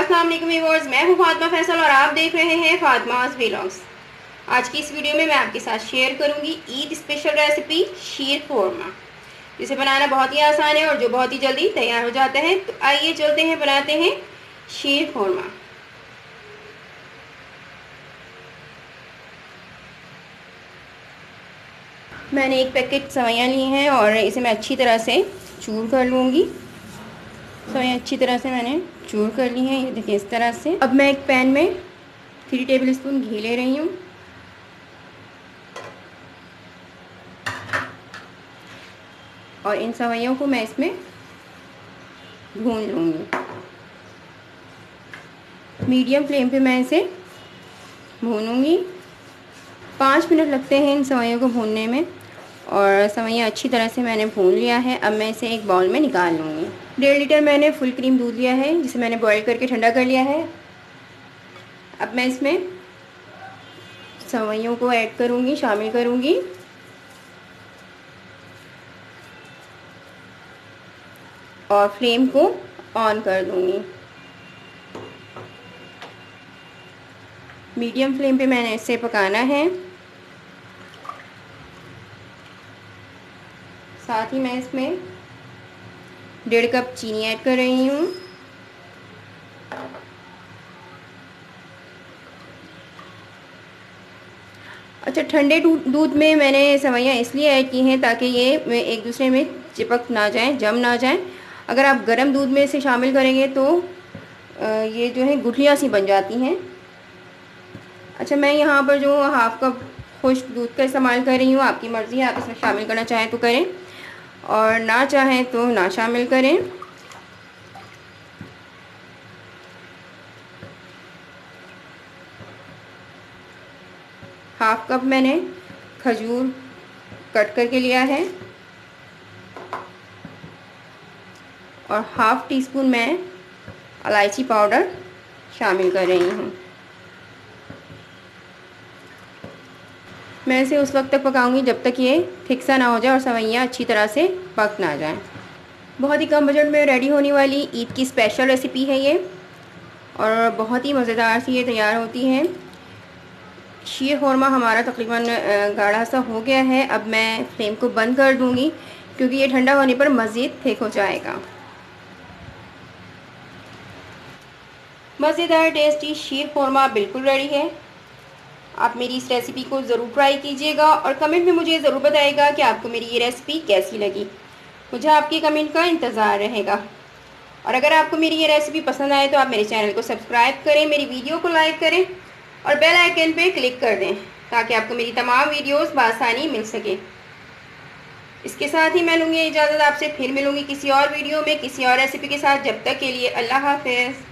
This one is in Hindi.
अस्सलाम वालेकुम व्यूअर्स, मैं हूं फातिमा फैसल और आप देख रहे हैं फातिमास व्लॉग्स। आज की इस वीडियो में मैं आपके साथ शेयर करूंगी ईद स्पेशल रेसिपी शीर खोरमा, जिसे बनाना बहुत ही आसान है और जो बहुत ही जल्दी तैयार हो जाता है। तो आइए चलते हैं, बनाते हैं शीर खोरमा। मैंने एक पैकेट सेवइयाँ ली हैं और इसे मैं अच्छी तरह से चूर कर लूँगी। सेवइयाँ अच्छी तरह से मैंने चूर कर ली हैं, ये देखिए इस तरह से। अब मैं एक पैन में 3 टेबल स्पून घी ले रही हूँ और इन सेवइयों को मैं इसमें भून लूँगी। मीडियम फ्लेम पे मैं इसे भूनूँगी। 5 मिनट लगते हैं इन सेवइयों को भूनने में और सेवइयाँ अच्छी तरह से मैंने भून लिया है। अब मैं इसे एक बाउल में निकाल लूँगी। 1.5 लीटर मैंने फुल क्रीम दूध लिया है, जिसे मैंने बॉईल करके ठंडा कर लिया है। अब मैं इसमें सेवइयों को ऐड करूँगी, शामिल करूँगी और फ्लेम को ऑन कर दूँगी। मीडियम फ्लेम पे मैंने इसे पकाना है। साथ ही मैं इसमें 1.5 कप चीनी ऐड कर रही हूँ। अच्छा, ठंडे दूध में मैंने सेवइयाँ इसलिए ऐड की हैं ताकि ये एक दूसरे में चिपक ना जाएं, जम ना जाएं। अगर आप गर्म दूध में इसे शामिल करेंगे तो ये जो है गुठलियाँ सी बन जाती हैं। अच्छा, मैं यहाँ पर जो 1/2 कप खुश्क दूध का इस्तेमाल कर रही हूँ। आपकी मर्ज़ी है, आप इसमें शामिल करना चाहें तो करें और ना चाहें तो ना शामिल करें। हाफ कप मैंने खजूर कट करके लिया है और हाफ टी स्पून मैं इलायची पाउडर शामिल कर रही हूँ। मैं इसे उस वक्त तक पकाऊंगी जब तक ये थिक सा ना हो जाए और सेवइयाँ अच्छी तरह से पक ना जाएं। बहुत ही कम बजट में रेडी होने वाली ईद की स्पेशल रेसिपी है ये और बहुत ही मज़ेदार सी ये तैयार होती है। शीर खोरमा हमारा तकरीबन गाढ़ा सा हो गया है। अब मैं फ्लेम को बंद कर दूंगी क्योंकि ये ठंडा होने पर मज़ीद थिक हो जाएगा। मज़ेदार टेस्टी शीर खोरमा बिल्कुल रेडी है। आप मेरी इस रेसिपी को ज़रूर ट्राई कीजिएगा और कमेंट में मुझे ज़रूर बताइएगा कि आपको मेरी ये रेसिपी कैसी लगी। मुझे आपके कमेंट का इंतज़ार रहेगा। और अगर आपको मेरी ये रेसिपी पसंद आए तो आप मेरे चैनल को सब्सक्राइब करें, मेरी वीडियो को लाइक करें और बेल आइकन पे क्लिक कर दें ताकि आपको मेरी तमाम वीडियोस बआसानी मिल सके। इसके साथ ही मैं लूँगी इजाज़त, आपसे फिर मिलूँगी किसी और वीडियो में किसी और रेसिपी के साथ। जब तक के लिए अल्लाह हाफ़िज़।